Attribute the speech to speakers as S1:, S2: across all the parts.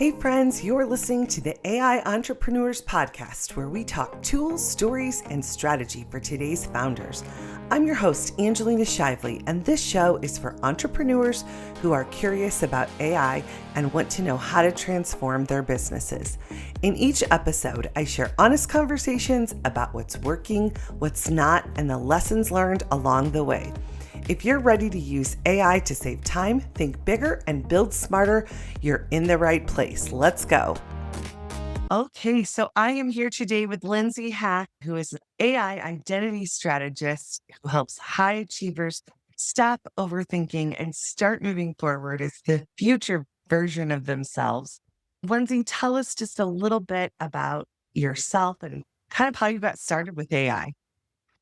S1: Hey friends, you're listening to the AI Entrepreneurs Podcast, where we talk tools, stories, and strategy for today's founders. I'm your host, Angelina Shively, and this show is for entrepreneurs who are curious about AI and want to know how to transform their businesses. In each episode, I share honest conversations about what's working, what's not, and the lessons learned along the way. If you're ready to use AI to save time, think bigger, and build smarter, you're in the right place. Let's go. Okay, so I am here today with Lindsay Hack, who is an AI identity strategist who helps high achievers stop overthinking and start moving forward as the future version of themselves. Lindsay, tell us just a little bit about yourself and kind of how you got started with AI.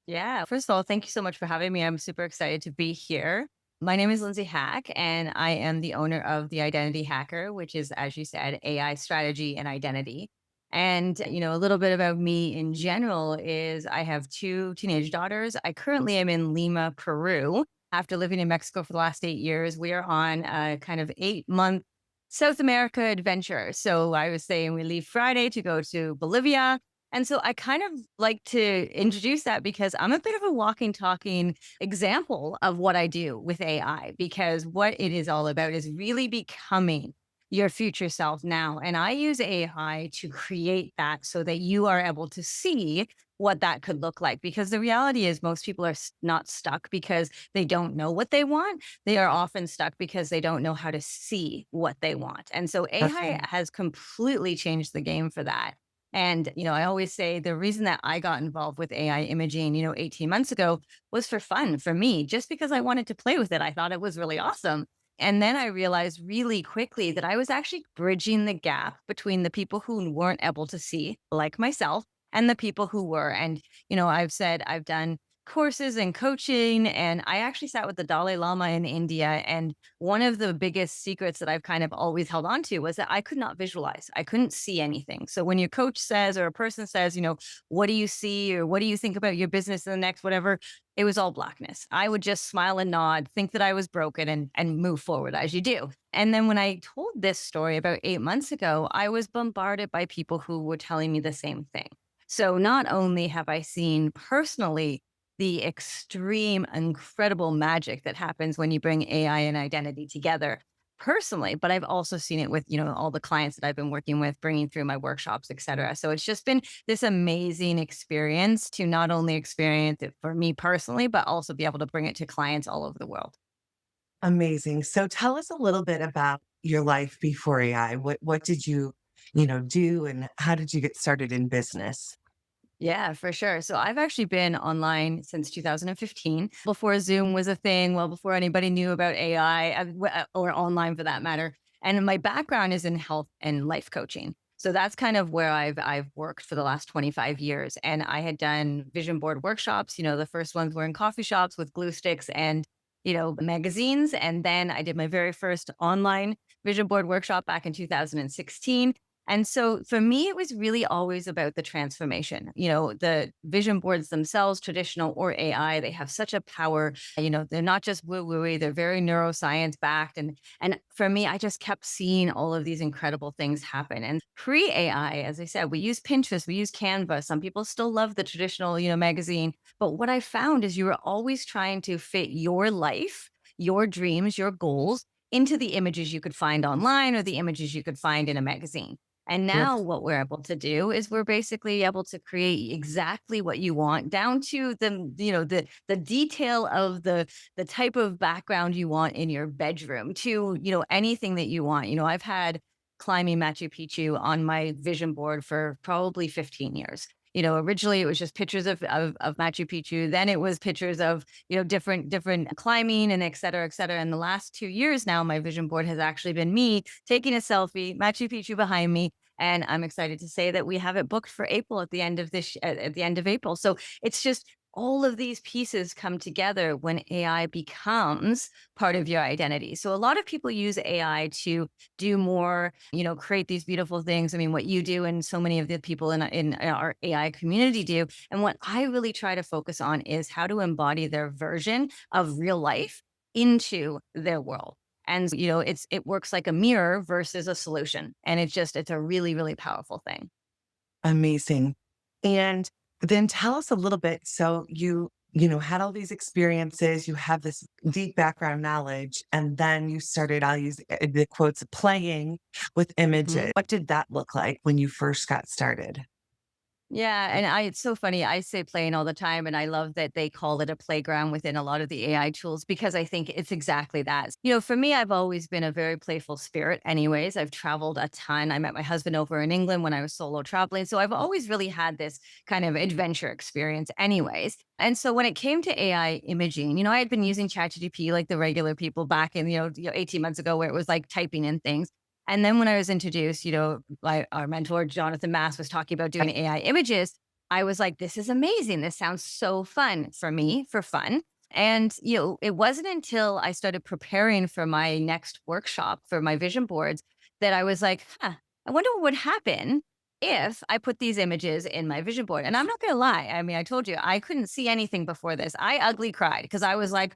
S2: Yeah. First of all, thank you so much for having me. I'm super excited to be here. My name is Lindsay Hack, and I am the owner of the Identity Hacker, which is, as you said, AI strategy and identity. And, a little bit about me in general is I have two teenage daughters. I currently am in Lima, Peru. After living in Mexico for the last 8 years, we are on a kind of 8-month South America adventure. So I was saying we leave Friday to go to Bolivia, and so I kind of like to introduce that because I'm a bit of a walking, talking example of what I do with AI, because what it is all about is really becoming your future self now. And I use AI to create that so that you are able to see what that could look like. Because the reality is, most people are not stuck because they don't know what they want. They are often stuck because they don't know how to see what they want. And so AI has completely changed the game for that. And, I always say the reason that I got involved with AI imaging, 18 months ago was for fun for me, just because I wanted to play with it. I thought it was really awesome. And then I realized really quickly that I was actually bridging the gap between the people who weren't able to see, like myself, and the people who were. And, I've said I've done courses and coaching, and I actually sat with the Dalai Lama in India. And one of the biggest secrets that I've kind of always held on to was that I could not visualize. I couldn't see anything. So when your coach says, or a person says, what do you see, or what do you think about your business in the next whatever, it was all blackness. I would just smile and nod, think that I was broken, and move forward as you do. And then when I told this story about 8 months ago, I was bombarded by people who were telling me the same thing. So not only have I seen personally the extreme, incredible magic that happens when you bring AI and identity together personally, but I've also seen it with, all the clients that I've been working with, bringing through my workshops, et cetera. So it's just been this amazing experience to not only experience it for me personally, but also be able to bring it to clients all over the world.
S1: Amazing. So tell us a little bit about your life before AI. What did you do and how did you get started in business?
S2: Yeah, for sure. So I've actually been online since 2015, before Zoom was a thing, well before anybody knew about AI, or online for that matter. And my background is in health and life coaching. So that's kind of where I've worked for the last 25 years. And I had done vision board workshops. The first ones were in coffee shops with glue sticks and magazines. And then I did my very first online vision board workshop back in 2016. And so for me, it was really always about the transformation. The vision boards themselves, traditional or AI, they have such a power. They're not just woo woo, they're very neuroscience-backed. And for me, I just kept seeing all of these incredible things happen. And pre-AI, as I said, we use Pinterest, we use Canva. Some people still love the traditional, magazine. But what I found is you were always trying to fit your life, your dreams, your goals into the images you could find online or the images you could find in a magazine. And now
S1: Yes.
S2: what we're able to do is we're basically able to create exactly what you want, down to the detail of the type of background you want in your bedroom, to, anything that you want. I've had climbing Machu Picchu on my vision board for probably 15 years. Originally it was just pictures of Machu Picchu. Then it was pictures of, different climbing and et cetera, et cetera. And the last 2 years now, my vision board has actually been me taking a selfie, Machu Picchu behind me. And I'm excited to say that we have it booked for April, at the end of April. So it's just all of these pieces come together when AI becomes part of your identity. So a lot of people use AI to do more, create these beautiful things. I mean, what you do and so many of the people in our AI community do. And what I really try to focus on is how to embody their version of real life into their world. And, it works like a mirror versus a solution. And it's a really, really powerful thing.
S1: Amazing. And then tell us a little bit. So had all these experiences, you have this deep background knowledge, and then you started, I'll use the quotes, playing with images. What did that look like when you first got started?
S2: Yeah, and it's so funny. I say playing all the time, and I love that they call it a playground within a lot of the AI tools because I think it's exactly that. For me, I've always been a very playful spirit, anyways. I've traveled a ton. I met my husband over in England when I was solo traveling. So I've always really had this kind of adventure experience, anyways. And so when it came to AI imaging, I had been using ChatGPT like the regular people back in, 18 months ago, where it was like typing in things. And then when I was introduced, by our mentor, Jonathan Mass, was talking about doing AI images, I was like, this is amazing. This sounds so fun for me, for fun. And, it wasn't until I started preparing for my next workshop for my vision boards that I was like, I wonder what would happen if I put these images in my vision board. And I'm not going to lie. I mean, I told you, I couldn't see anything before this. I ugly cried because I was like,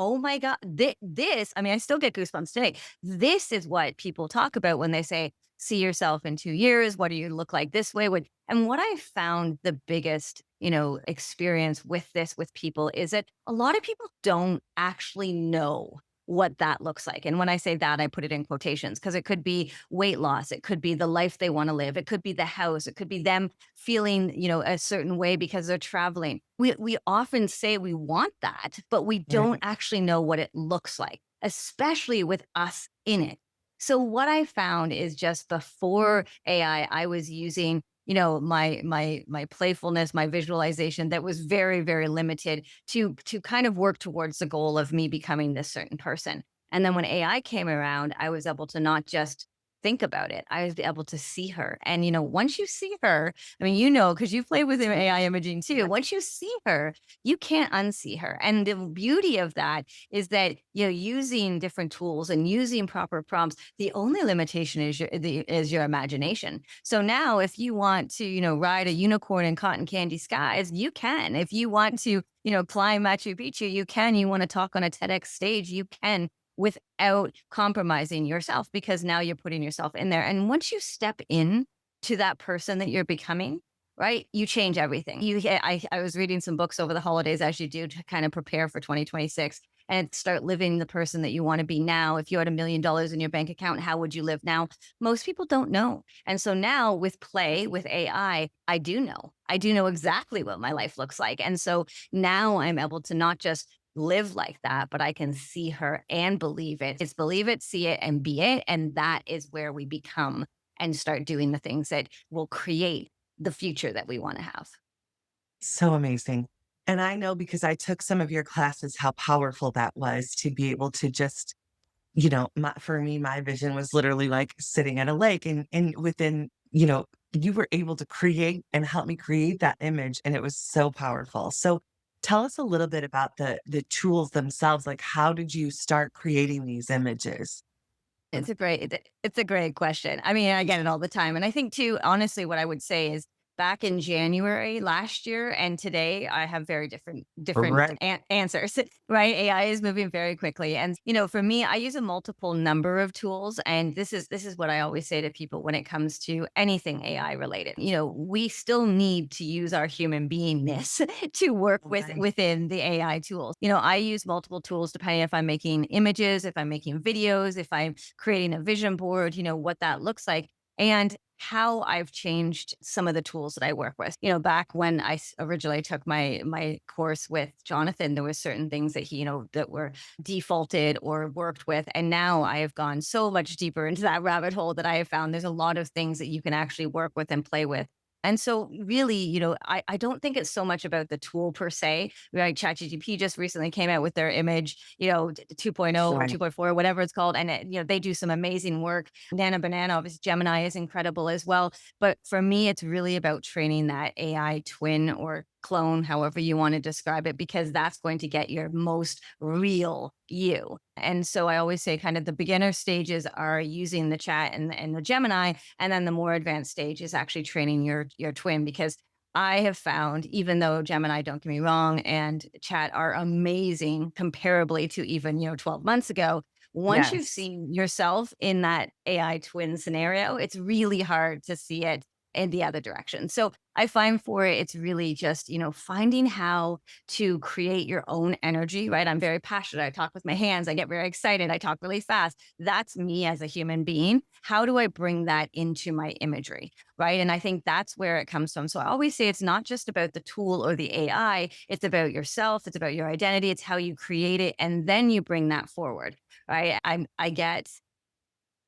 S2: oh my god, this I mean, I still get goosebumps today. This is what people talk about when they say, "See yourself in 2 years. What do you look like this way?" And what I found the biggest, experience with this with people is that a lot of people don't actually know what that looks like. And when I say that, I put it in quotations because it could be weight loss, it could be the life they wanna live, it could be the house, it could be them feeling, a certain way because they're traveling. We often say we want that, but we don't
S1: Right.
S2: actually know what it looks like, especially with us in it. So what I found is just before AI, I was using, my playfulness, my visualization that was very, very limited to kind of work towards the goal of me becoming this certain person. And then when AI came around, I was able to not just think about it. I was able to see her. And once you see her, I mean, because you play with AI imaging too. Once you see her, you can't unsee her. And the beauty of that is that, using different tools and using proper prompts, the only limitation is your imagination. So now if you want to, ride a unicorn in cotton candy skies, you can. If you want to, climb Machu Picchu, you can. You want to talk on a TEDx stage, you can without compromising yourself because now you're putting yourself in there. And once you step in to that person that you're becoming, right? You change everything. I was reading some books over the holidays as you do to kind of prepare for 2026 and start living the person that you want to be now. If you had $1 million in your bank account, how would you live now? Most people don't know. And so now with play, with AI, I do know. I do know exactly what my life looks like. And so now I'm able to not just live like that, but I can see her and believe it. It's believe it, see it, and be it. And that is where we become and start doing the things that will create the future that we want to have.
S1: So amazing. And I know because I took some of your classes how powerful that was to be able to just, for me, my vision was literally like sitting at a lake and within, you were able to create and help me create that image. And it was so powerful. So tell us a little bit about the tools themselves. Like, how did you start creating these images?
S2: It's a great question. I mean, I get it all the time. And I think too, honestly, what I would say is back in January last year and today, I have very different
S1: Right.
S2: answers, right? AI is moving very quickly. And, for me, I use a multiple number of tools. And this is what I always say to people when it comes to anything AI related. We still need to use our human beingness to work
S1: Right.
S2: within the AI tools. I use multiple tools depending if I'm making images, if I'm making videos, if I'm creating a vision board, what that looks like. And how I've changed some of the tools that I work with. Back when originally took my course with Jonathan, there were certain things that he, that were defaulted or worked with. And now I have gone so much deeper into that rabbit hole that I have found there's a lot of things that you can actually work with and play with. And so really, I don't think it's so much about the tool per se. Right? ChatGPT just recently came out with their image, 2.0 or
S1: Right.
S2: 2.4, whatever it's called. And they do some amazing work. Nana Banana, obviously Gemini is incredible as well. But for me, it's really about training that AI twin or clone, however you want to describe it, because that's going to get your most real you. And so I always say kind of the beginner stages are using the chat and the Gemini, and then the more advanced stage is actually training your twin because I have found, even though Gemini, don't get me wrong, and chat are amazing comparably to even, 12 months ago, once you've
S1: Yes.
S2: seen yourself in that AI twin scenario, it's really hard to see it in the other direction. So I find for it, it's really just, finding how to create your own energy, right? I'm very passionate. I talk with my hands. I get very excited. I talk really fast. That's me as a human being. How do I bring that into my imagery? Right. And I think that's where it comes from. So I always say it's not just about the tool or the AI, it's about yourself, it's about your identity, it's how you create it. And then you bring that forward. Right. I get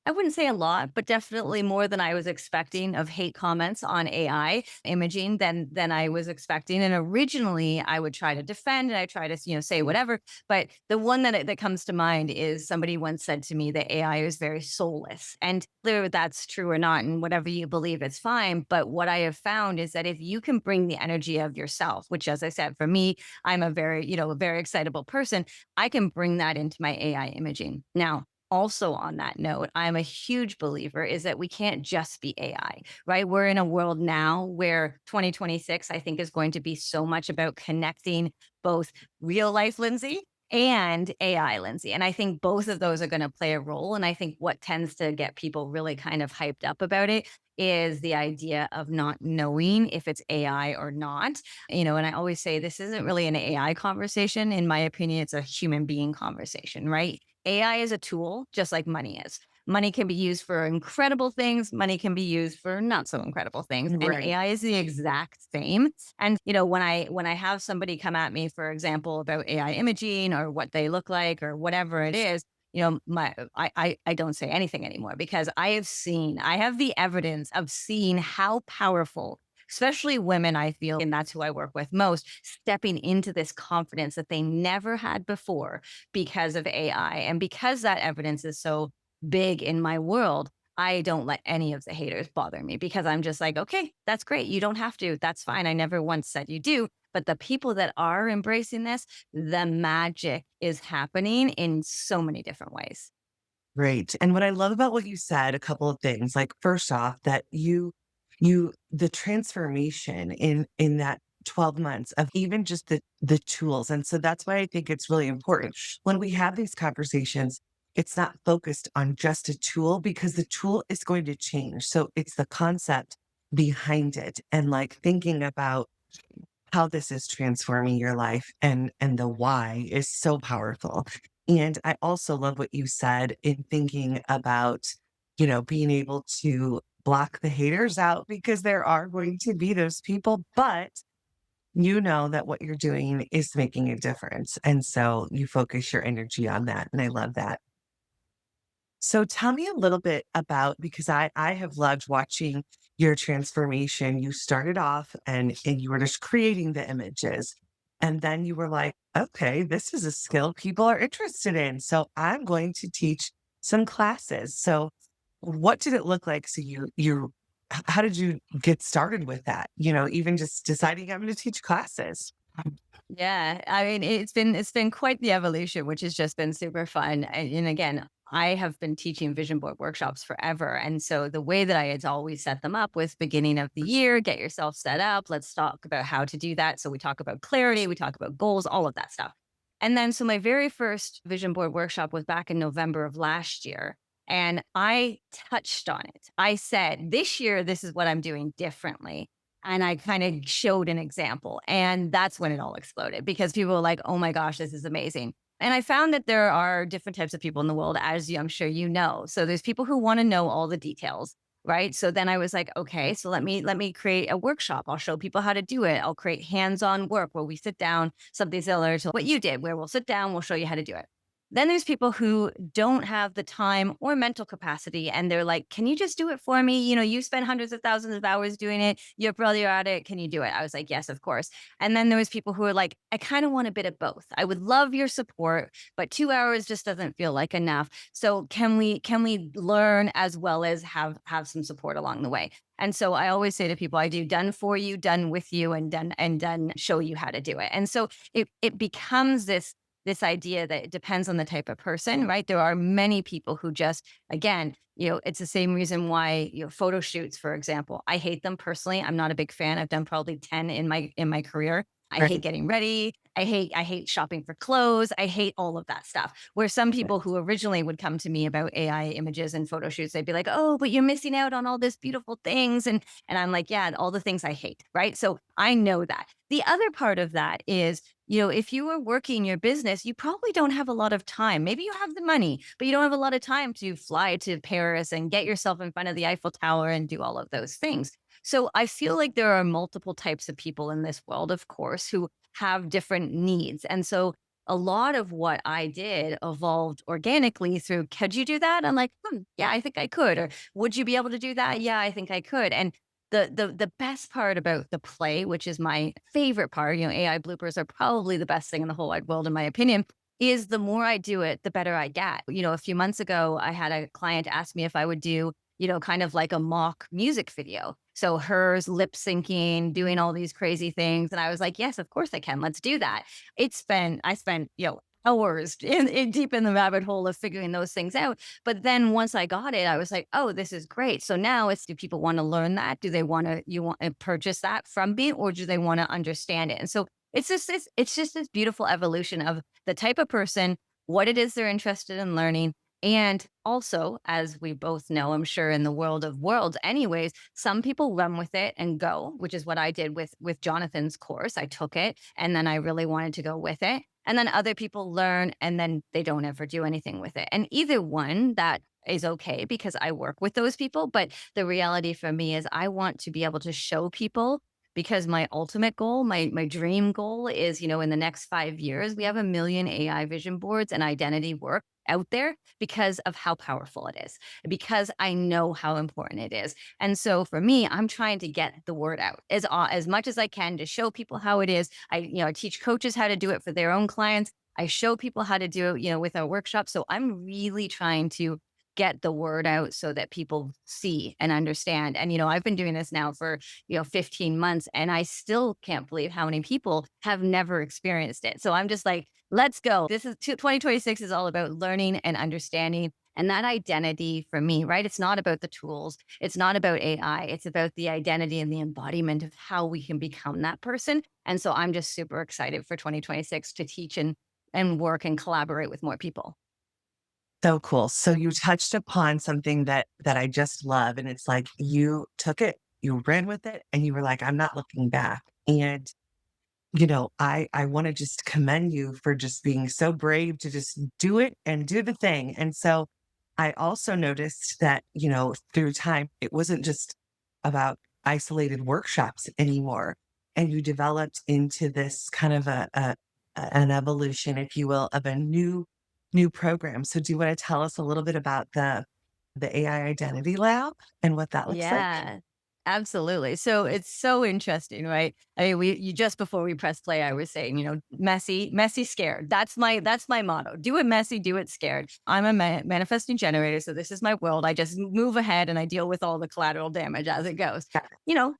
S2: I wouldn't say a lot, but definitely more than I was expecting of hate comments on AI imaging than I was expecting. And originally, I would try to defend and I try to say whatever. But the one that comes to mind is somebody once said to me that AI is very soulless, and whether that's true or not, and whatever you believe, it's fine. But what I have found is that if you can bring the energy of yourself, which, as I said, for me, I'm a very excitable person, I can bring that into my AI imaging now. Also on that note, I'm a huge believer is that we can't just be AI, right? We're in a world now where 2026, I think, is going to be so much about connecting both real life Lindsay and AI Lindsay. And I think both of those are going to play a role. And I think what tends to get people really kind of hyped up about it is the idea of not knowing if it's AI or not. And I always say this isn't really an AI conversation. In my opinion, it's a human being conversation, right? AI is a tool, just like money is. Money can be used for incredible things. Money can be used for not so incredible things. And
S1: Right.
S2: AI is the exact same. And when I have somebody come at me, for example, about AI imaging or what they look like or whatever it is, I don't say anything anymore because I have the evidence of seeing how powerful, especially women, I feel, and that's who I work with most, stepping into this confidence that they never had before because of AI. And because that evidence is so big in my world, I don't let any of the haters bother me because I'm just like, okay, that's great. You don't have to. That's fine. I never once said you do. But the people that are embracing this, the magic is happening in so many different ways.
S1: Great. And what I love about what you said, a couple of things. Like first off, that you the transformation in that 12 months of even just the tools. And so that's why I think it's really important. When we have these conversations, it's not focused on just a tool because the tool is going to change. So it's the concept behind it and like thinking about how this is transforming your life and the why is so powerful. And I also love what you said in thinking about, being able to block the haters out because there are going to be those people, but you know that what you're doing is making a difference. And so you focus your energy on that. And I love that. So tell me a little bit about because I have loved watching your transformation. You started off and you were just creating the images. And then you were like, okay, this is a skill people are interested in. So I'm going to teach some classes. So what did it look like? So how did you get started with that? Even just deciding I'm going to teach classes.
S2: Yeah, I mean, it's been quite the evolution, which has just been super fun. And again, I have been teaching vision board workshops forever, and so the way that I had always set them up was beginning of the year, get yourself set up. Let's talk about how to do that. So we talk about clarity, we talk about goals, all of that stuff. And then, so my very first vision board workshop was back in November of last year. And I touched on it. I said, this year, this is what I'm doing differently, and I kind of showed an example. And that's when it all exploded because people were like, oh my gosh, this is amazing. And I found that there are different types of people in the world, as I'm sure you know. So there's people who want to know all the details, right? So then I was like, okay, so let me create a workshop. I'll show people how to do it. I'll create hands-on work where we sit down, something similar to what you did, where we'll sit down, we'll show you how to do it. Then there's people who don't have the time or mental capacity, and they're like, can you just do it for me? You spend hundreds of thousands of hours doing it. You're brilliant at it. Can you do it? I was like, yes, of course. And then there was people who were like, I kind of want a bit of both. I would love your support, but 2 hours just doesn't feel like enough. So can we learn as well as have some support along the way? And so I always say to people, I do done for you, done with you, and done show you how to do it. And so it becomes this idea that it depends on the type of person, right? There are many people who just, again, it's the same reason why, photo shoots, for example, I hate them personally. I'm not a big fan. I've done probably 10 in my career. I hate
S1: Right.
S2: getting ready. I hate shopping for clothes. I hate all of that stuff. Where some people who originally would come to me about AI images and photo shoots, they'd be like, "Oh, but you're missing out on all this beautiful things." And I'm like, "Yeah, all the things I hate." Right? So I know that. The other part of that is, if you are working your business, you probably don't have a lot of time. Maybe you have the money, but you don't have a lot of time to fly to Paris and get yourself in front of the Eiffel Tower and do all of those things. So I feel like there are multiple types of people in this world, of course, who have different needs. And so a lot of what I did evolved organically through, could you do that? I'm like, yeah, I think I could. Or would you be able to do that? Yeah, I think I could. And the best part about the play, which is my favorite part, AI bloopers are probably the best thing in the whole wide world, in my opinion, is the more I do it, the better I get. A few months ago, I had a client ask me if I would do, kind of like a mock music video. So hers lip syncing, doing all these crazy things. And I was like, yes, of course I can. Let's do that. I spent, hours deep in the rabbit hole of figuring those things out. But then once I got it, I was like, oh, this is great. So now it's, do people want to learn that? Do they want to, you want to purchase that from me, or do they want to understand it? And so it's just this beautiful evolution of the type of person, what it is they're interested in learning. And also, as we both know, I'm sure in the world of worlds, anyways, some people run with it and go, which is what I did with Jonathan's course. I took it and then I really wanted to go with it. And then other people learn and then they don't ever do anything with it. And either one, that is okay because I work with those people. But the reality for me is I want to be able to show people, because my ultimate goal, my dream goal is, in the next 5 years, we have 1 million AI vision boards and identity work out there because of how powerful it is, because I know how important it is. And so for me, I'm trying to get the word out as much as I can to show people how it is. I teach coaches how to do it for their own clients. I show people how to do it, with our workshops. So I'm really trying to get the word out so that people see and understand. And, I've been doing this now for, 15 months and I still can't believe how many people have never experienced it. So I'm just like, let's go. 2026 is all about learning and understanding. And that identity for me, right? It's not about the tools. It's not about AI. It's about the identity and the embodiment of how we can become that person. And so I'm just super excited for 2026 to teach and work and collaborate with more people.
S1: So cool. So you touched upon something that I just love, and it's like you took it, you ran with it, and you were like, I'm not looking back. And I want to just commend you for just being so brave to just do it and do the thing. And so I also noticed that, through time, it wasn't just about isolated workshops anymore. And you developed into this kind of an evolution, if you will, of a new program. So do you want to tell us a little bit about the AI Identity Lab and what that looks like?
S2: Yeah, absolutely. So it's so interesting, right? I mean, just before we press play, I was saying, messy, scared. That's my motto. Do it messy, do it scared. I'm a manifesting generator, so this is my world. I just move ahead and I deal with all the collateral damage as it goes.
S1: Yeah.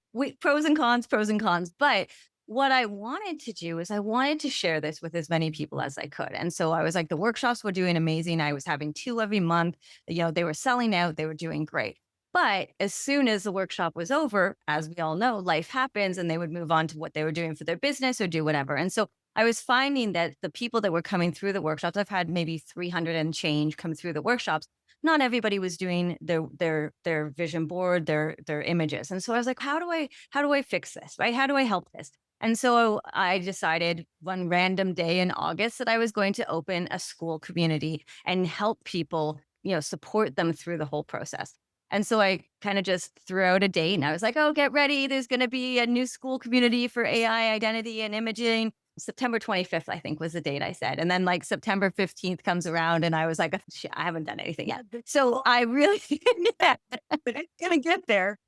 S2: Pros and cons, pros and cons. But what I wanted to do is I wanted to share this with as many people as I could. And so I was like, the workshops were doing amazing. I was having 2 every month. They were selling out. They were doing great. But as soon as the workshop was over, as we all know, life happens and they would move on to what they were doing for their business or do whatever. And so I was finding that the people that were coming through the workshops, I've had maybe 300 and change come through the workshops. Not everybody was doing their vision board, their images. And so I was like, how do I fix this? Right? How do I help this? And so I decided one random day in August that I was going to open a school community and help people, support them through the whole process. And so I kind of just threw out a date and I was like, oh, get ready. There's going to be a new school community for AI identity and imaging. September 25th, I think, was the date I said. And then like September 15th comes around and I was like, shit, I haven't done anything yet. So I really, yeah, but it's going to get there.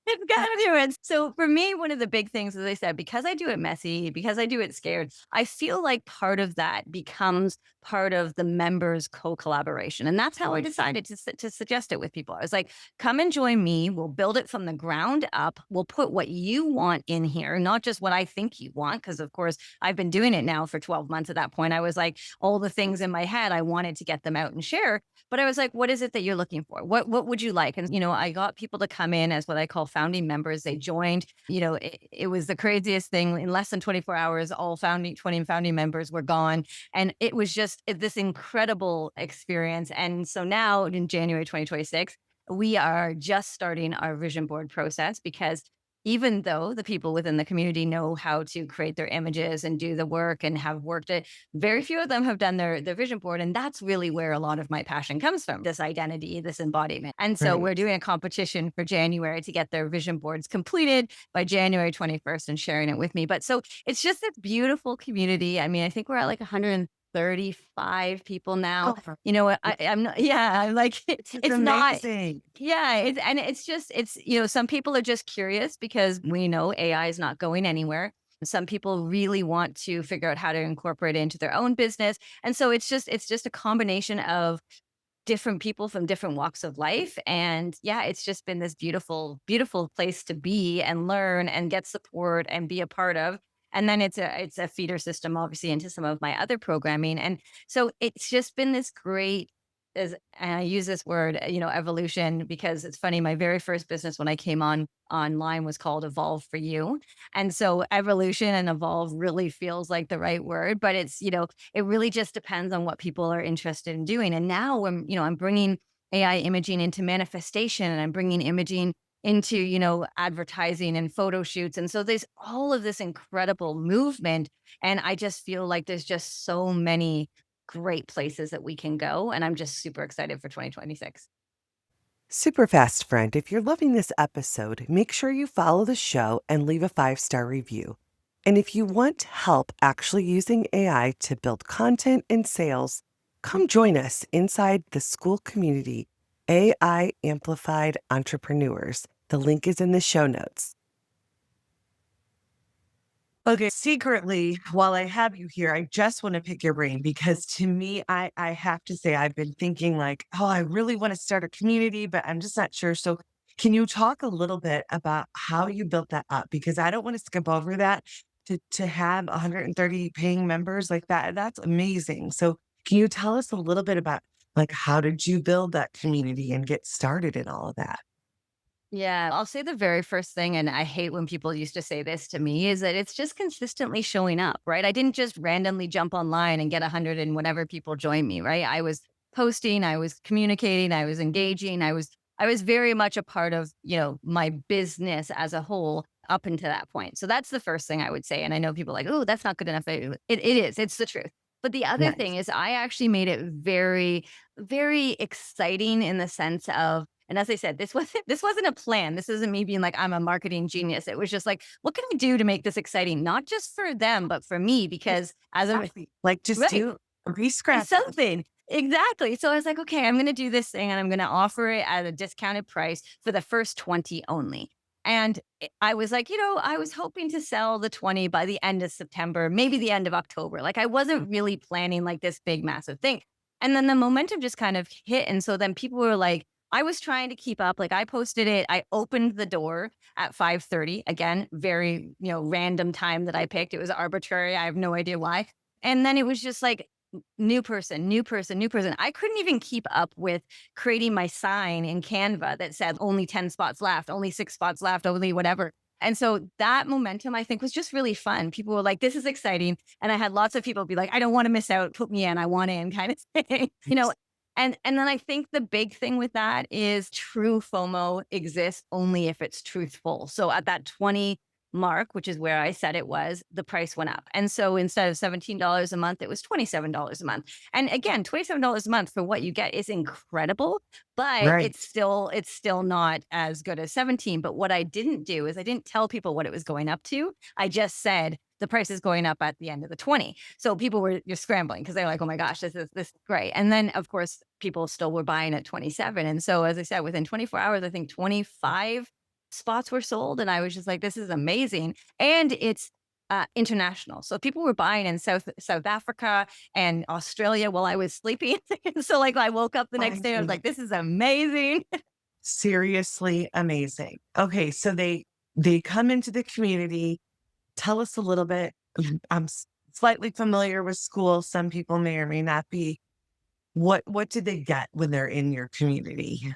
S2: It's got to do it. So for me, one of the big things, as I said, because I do it messy, because I do it scared, I feel like part of that becomes part of the members' co-collaboration. And that's how I decided to suggest it with people. I was like, come and join me. We'll build it from the ground up. We'll put what you want in here, not just what I think you want. Because, of course, I've been doing it now for 12 months at that point. I was like, all the things in my head, I wanted to get them out and share. But I was like, what is it that you're looking for? What would you like? And, I got people to come in as what I call founding members. They joined, it was the craziest thing. In less than 24 hours, all 20 founding members were gone. And it was just this incredible experience. And so now in January 2026, we are just starting our vision board process because even though the people within the community know how to create their images and do the work and have worked it, very few of them have done their vision board. And that's really where a lot of my passion comes from, this identity, this embodiment. And so
S1: Right.
S2: we're doing a competition for January to get their vision boards completed by January 21st and sharing it with me. But so it's just this beautiful community. I mean, I think we're at like 135 people now.
S1: Oh,
S2: I'm not, yeah, I'm like,
S1: this is
S2: it's not,
S1: amazing.
S2: yeah, and it's just some people are just curious because we know AI is not going anywhere. Some people really want to figure out how to incorporate it into their own business. And so it's just a combination of different people from different walks of life. And yeah, it's just been this beautiful, beautiful place to be and learn and get support and be a part of. And then it's a feeder system, obviously, into some of my other programming. And so it's just been this great, as and I use this word, evolution, because it's funny. My very first business when I came online was called Evolve for You. And so evolution and evolve really feels like the right word, but it really just depends on what people are interested in doing. And now when, I'm bringing AI imaging into manifestation and I'm bringing imaging into, advertising and photo shoots. And so there's all of this incredible movement. And I just feel like there's just so many great places that we can go. And I'm just super excited for 2026.
S1: Super fast friend, if you're loving this episode, make sure you follow the show and leave a 5-star review. And if you want help actually using AI to build content and sales, come join us inside the school community, AI Amplified Entrepreneurs. The link is in the show notes. Okay, secretly, while I have you here, I just want to pick your brain because to me, I have to say, I've been thinking like, oh, I really want to start a community, but I'm just not sure. So, can you talk a little bit about how you built that up? Because I don't want to skip over that to have 130 paying members like that. That's amazing. So, can you tell us a little bit about like how did you build that community and get started in all of that?
S2: Yeah, I'll say the very first thing, and I hate when people used to say this to me, is that it's just consistently showing up, right? I didn't just randomly jump online and get 100 and whatever people join me, right? I was posting, I was communicating, I was engaging, I was very much a part of, my business as a whole up until that point. So that's the first thing I would say. And I know people are like, oh, that's not good enough. It is, it's the truth. But the other thing
S1: Nice.
S2: is I actually made it very, very exciting in the sense of, and as I said, this wasn't a plan. This isn't me being like, I'm a marketing genius. It was just like, what can I do to make this exciting? Not just for them, but for me, because as a
S1: Exactly. Like just
S2: right,
S1: do re
S2: it's
S1: scratch.
S2: something. Exactly. So I was like, okay, I'm going to do this thing and I'm going to offer it at a discounted price for the first 20 only. And I was like, I was hoping to sell the 20 by the end of September, maybe the end of October. Like I wasn't really planning like this big, massive thing. And then the momentum just kind of hit. And so then people were like, I was trying to keep up. Like I posted it, I opened the door at 5:30. Again, very, random time that I picked. It was arbitrary. I have no idea why. And then it was just like new person, new person, new person. I couldn't even keep up with creating my sign in Canva that said only 10 spots left, only 6 spots left, only whatever. And so that momentum, I think, was just really fun. People were like, this is exciting. And I had lots of people be like, I don't want to miss out. Put me in. I want in kind of thing. And then I think the big thing with that is true FOMO exists only if it's truthful. So at that 20 mark, which is where I said it was, the price went up. And so instead of $17 a month, it was $27 a month. And again, $27 a month for what you get is incredible, but
S1: Right.
S2: it's still not as good as 17. But what I didn't do is I didn't tell people what it was going up to. I just said the price is going up at the end of the 20. So people were just scrambling because they're like, oh my gosh, this is great. And then of course people still were buying at 27. And so as I said, within 24 hours, I think 25 spots were sold. And I was just like, this is amazing. And it's international. So people were buying in South Africa and Australia while I was sleeping. So like I woke up the next day, I was
S1: Finding
S2: like, this is amazing.
S1: seriously amazing. Okay, so they come into the community. Tell us a little bit. I'm slightly familiar with school. Some people may or may not be. What do they get when they're in your community?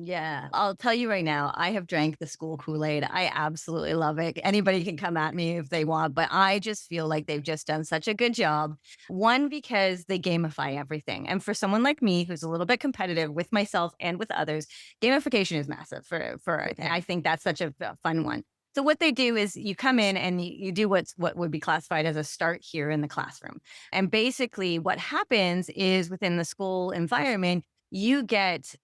S2: Yeah, I'll tell you right now, I have drank the school Kool-Aid. I absolutely love it. Anybody can come at me if they want, but I just feel like they've just done such a good job. One, because they gamify everything. And for someone like me who's a little bit competitive with myself and with others, gamification is massive for I think that's such a fun one. So what they do is you come in and you do what would be classified as a start here in the classroom. And basically what happens is within the school environment, you get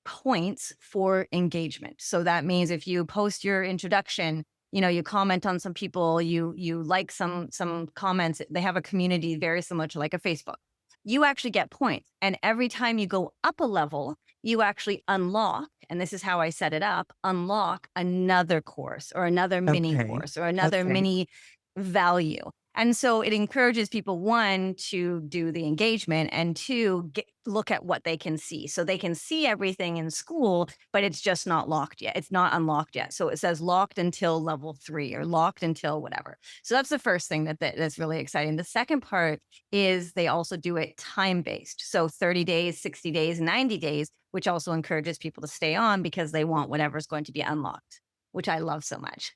S2: points for engagement. So that means if you post your introduction, you comment on some people, you like some comments, they have a community very similar to like a Facebook. You actually get points. And every time you go up a level, you actually unlock, and this is how I set it up, unlock another course or another mini
S1: Okay.
S2: course or another
S1: Okay.
S2: mini value. And so it encourages people, one, to do the engagement and two, look at what they can see. So they can see everything in school, but it's just not locked yet. It's not unlocked yet. So it says locked until level 3 or locked until whatever. So that's the first thing that's really exciting. The second part is they also do it time based. So 30 days, 60 days, 90 days, which also encourages people to stay on because they want whatever's going to be unlocked, which I love so much.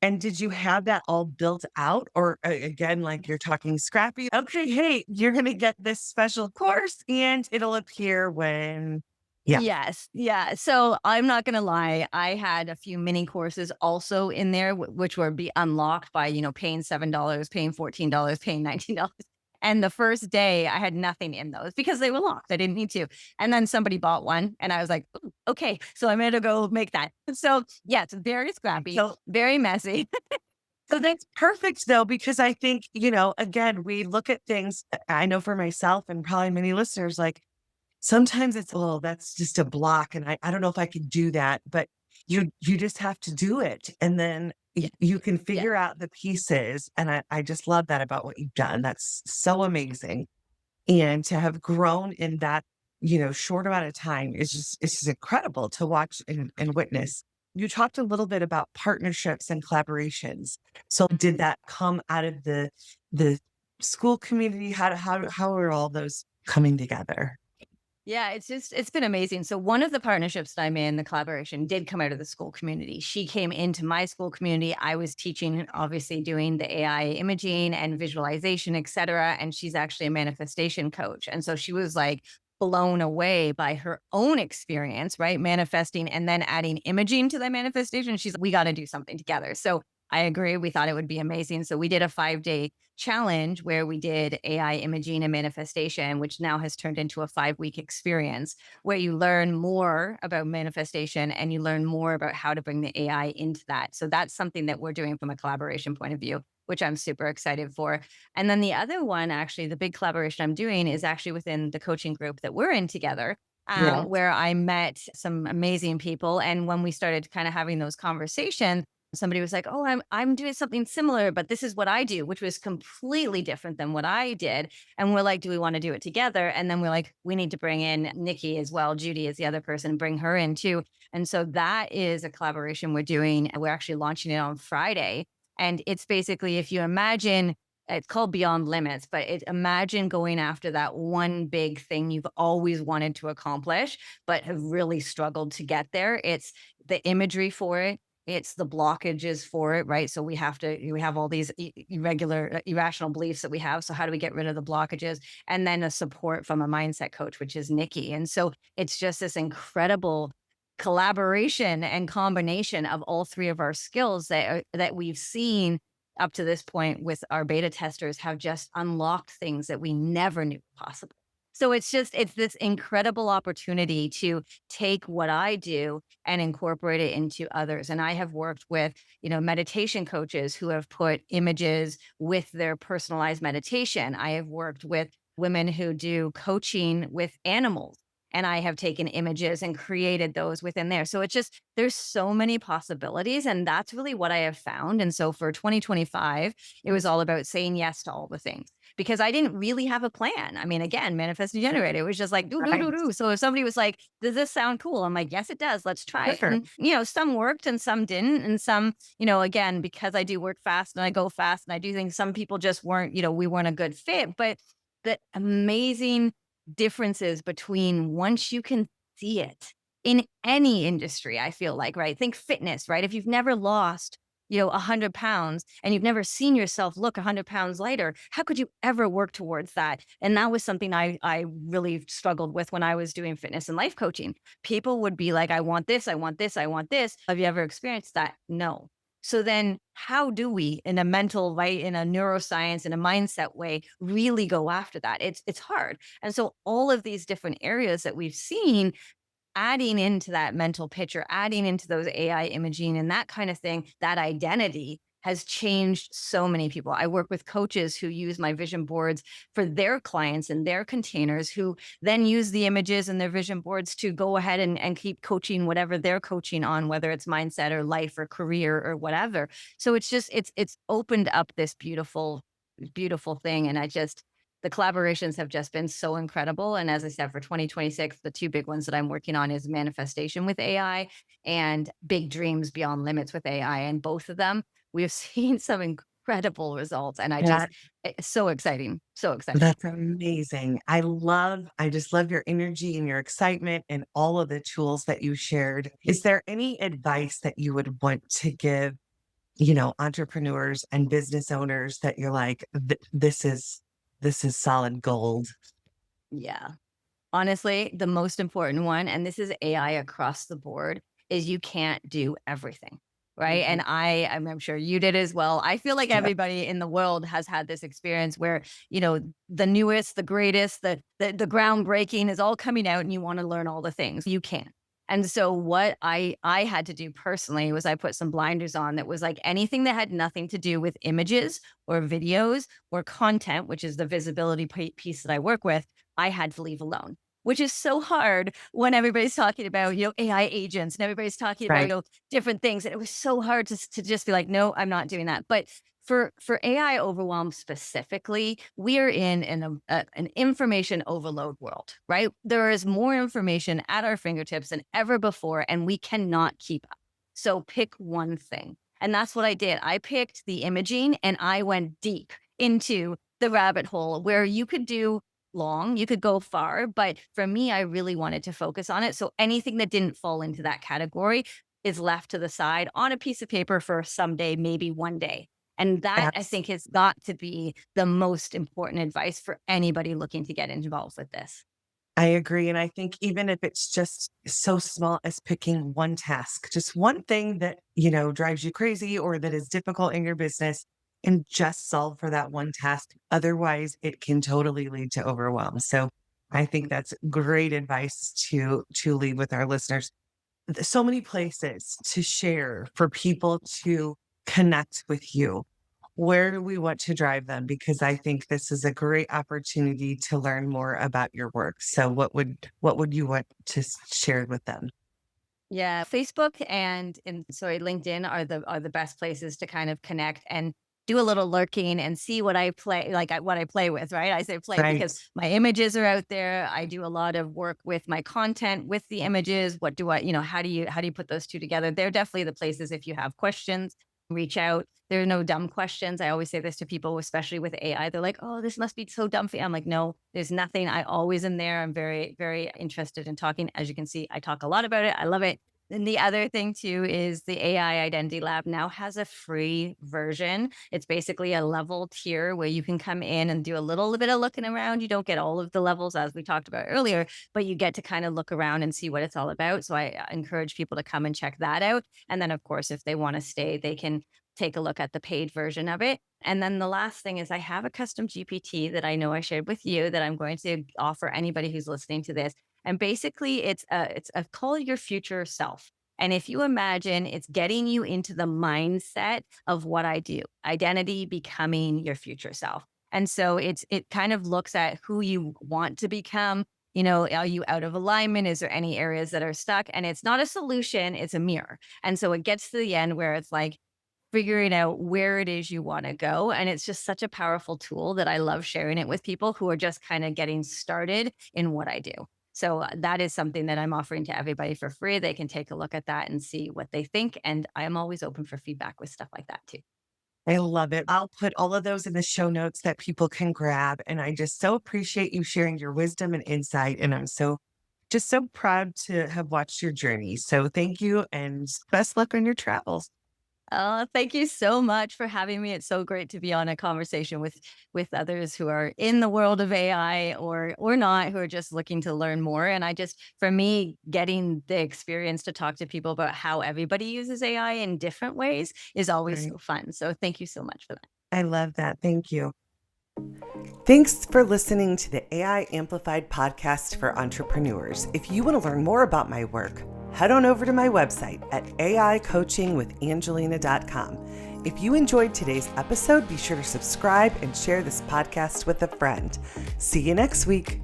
S1: And did you have that all built out? Or again, like you're talking scrappy? Okay, hey, you're going to get this special course and it'll appear when. Yeah.
S2: Yes. Yeah. So I'm not going to lie. I had a few mini courses also in there, which would be unlocked by, paying $7, paying $14, paying $19. And the first day I had nothing in those because they were locked. I didn't need to. And then somebody bought one and I was like, "Ooh, okay, so I'm going to go make that." So yeah, it's very scrappy,
S1: So,
S2: very messy.
S1: so that's perfect though, because I think, again, we look at things, I know for myself and probably many listeners, like sometimes it's, oh, that's just a block. And I don't know if I could do that, but you just have to do it. And then
S2: Yeah.
S1: you can
S2: Yeah.
S1: figure out the pieces. And I just love that about what you've done. That's so amazing. And to have grown in that, short amount of time is it's just incredible to watch and witness. You talked a little bit about partnerships and collaborations. So did that come out of the school community? How are all those coming together?
S2: Yeah, it's been amazing. So one of the partnerships that I'm in, the collaboration did come out of the school community. She came into my school community. I was teaching, obviously doing the AI imaging and visualization, et cetera. And she's actually a manifestation coach. And so she was like blown away by her own experience, right? Manifesting and then adding imaging to the manifestation. She's like, we got to do something together. So I agree. We thought it would be amazing. So we did a 5-day challenge where we did AI imaging and manifestation, which now has turned into a 5-week experience where you learn more about manifestation and you learn more about how to bring the AI into that. So that's something that we're doing from a collaboration point of view, which I'm super excited for. And then the other one, actually, the big collaboration I'm doing is actually within the coaching group that we're in together.
S1: Yeah.
S2: Where I met some amazing people. And when we started kind of having those conversations, somebody was like, "Oh, I'm doing something similar, but this is what I do," which was completely different than what I did. And we're like, "Do we want to do it together?" And then we're like, "We need to bring in Nikki as well. Judy is the other person, bring her in too." And so that is a collaboration we're doing. We're actually launching it on Friday. And it's basically, if you imagine, it's called Beyond Limits, but imagine going after that one big thing you've always wanted to accomplish, but have really struggled to get there. It's the imagery for it. It's the blockages for it, right? So we have all these irregular, irrational beliefs that we have. So how do we get rid of the blockages? And then a support from a mindset coach, which is Nikki. And so it's just this incredible collaboration and combination of all three of our skills that we've seen up to this point with our beta testers have just unlocked things that we never knew possible. So it's this incredible opportunity to take what I do and incorporate it into others. And I have worked with, meditation coaches who have put images with their personalized meditation. I have worked with women who do coaching with animals. and I have taken images and created those within there. So it's just, there's so many possibilities. And that's really what I have found. And so for 2025, it was all about saying yes to all the things because I didn't really have a plan. I mean, again, manifest and generate. It was just like, do, do, do,
S1: Right.
S2: do. So if somebody was like, does this sound cool? I'm like, yes, it does. Let's try it.
S1: Sure.
S2: And, some worked and some didn't. And some, again, because I do work fast and I go fast and I do things, some people just weren't, we weren't a good fit. But the amazing differences between once you can see it in any industry, I feel like, right? Think fitness, right? If you've never lost, 100 pounds and you've never seen yourself look 100 pounds lighter, how could you ever work towards that? And that was something I really struggled with when I was doing fitness and life coaching. People would be like, I want this, I want this, I want this. Have you ever experienced that? No. So then how do we in a mental, right, in a neuroscience, in a mindset way, really go after that? It's hard. And so all of these different areas that we've seen adding into that mental picture, adding into those AI imaging and that kind of thing, that identity has changed so many people. I work with coaches who use my vision boards for their clients and their containers, who then use the images and their vision boards to go ahead and keep coaching whatever they're coaching on, whether it's mindset or life or career or whatever. So it's just, it's opened up this beautiful, beautiful thing. And the collaborations have just been so incredible. And as I said, for 2026, the two big ones that I'm working on is manifestation with AI and big dreams beyond limits with AI. And both of them, we have seen some incredible results. And it's so exciting. So exciting.
S1: That's amazing. I just love your energy and your excitement and all of the tools that you shared. Is there any advice that you would want to give, entrepreneurs and business owners that you're like, this is solid gold?
S2: Yeah. Honestly, the most important one, and this is AI across the board, is you can't do everything. Right.
S1: Mhm.
S2: And I'm sure you did as well. I feel like
S1: Yeah.
S2: everybody in the world has had this experience where, the newest, the greatest, the groundbreaking is all coming out and you want to learn all the things. You can't. And so what I had to do personally was I put some blinders on that was like anything that had nothing to do with images or videos or content, which is the visibility piece that I work with, I had to leave alone, which is so hard when everybody's talking about, AI agents and everybody's talking about,
S1: Right.
S2: different things. And it was so hard to just be like, no, I'm not doing that. But for AI overwhelm specifically, we are in an information overload world, right? There is more information at our fingertips than ever before, and we cannot keep up. So pick one thing. And that's what I did. I picked the imaging and I went deep into the rabbit hole where you could do long, you could go far, but for me, I really wanted to focus on it. So anything that didn't fall into that category is left to the side on a piece of paper for someday, maybe one day. And that I
S1: Abs-
S2: think has got to be the most important advice for anybody looking to get involved with this.
S1: I agree. And I think even if it's just so small as picking one task, just one thing that, drives you crazy or that is difficult in your business and just solve for that one task. Otherwise, it can totally lead to overwhelm. So I think that's great advice to leave with our listeners. So many places to share for people to connect with you. Where do we want to drive them? Because I think this is a great opportunity to learn more about your work. So what would you want to share with them?
S2: Yeah, Facebook and sorry, LinkedIn are the best places to kind of connect and do a little lurking and see what I play what I play with, right? I say play
S1: Right.
S2: because my images are out there. I do a lot of work with my content with the images. What do I, how do you put those two together? They're definitely the places if you have questions, reach out. There are no dumb questions. I always say this to people, especially with AI. They're like, "Oh, this must be so dumb for you." I'm like, "No, there's nothing. I always am there. I'm very, very interested in talking. As you can see, I talk a lot about it. I love it." And the other thing too is the AI Identity Lab now has a free version. It's basically a level tier where you can come in and do a little bit of looking around. You don't get all of the levels as we talked about earlier, but you get to kind of look around and see what it's all about. So I encourage people to come and check that out. And then, of course, if they want to stay, they can take a look at the paid version of it. And then the last thing is I have a custom GPT that I know I shared with you that I'm going to offer anybody who's listening to this. And basically, it's a call your future self. And if you imagine it's getting you into the mindset of what I do, identity becoming your future self. And so it kind of looks at who you want to become, Are you out of alignment? Is there any areas that are stuck? And it's not a solution, it's a mirror. And so it gets to the end where it's like figuring out where it is you want to go. And it's just such a powerful tool that I love sharing it with people who are just kind of getting started in what I do. So that is something that I'm offering to everybody for free. They can take a look at that and see what they think. And I am always open for feedback with stuff like that too.
S1: I love it. I'll put all of those in the show notes that people can grab. And I just so appreciate you sharing your wisdom and insight. And I'm just so proud to have watched your journey. So thank you and best luck on your travels.
S2: Thank you so much for having me. It's so great to be on a conversation with others who are in the world of AI or not, who are just looking to learn more. And for me, getting the experience to talk to people about how everybody uses AI in different ways is always so fun. So thank you so much for that.
S1: I love that. Thank you. Thanks for listening to the AI Amplified podcast for entrepreneurs. If you want to learn more about my work, head on over to my website at aicoachingwithangelina.com. If you enjoyed today's episode, be sure to subscribe and share this podcast with a friend. See you next week.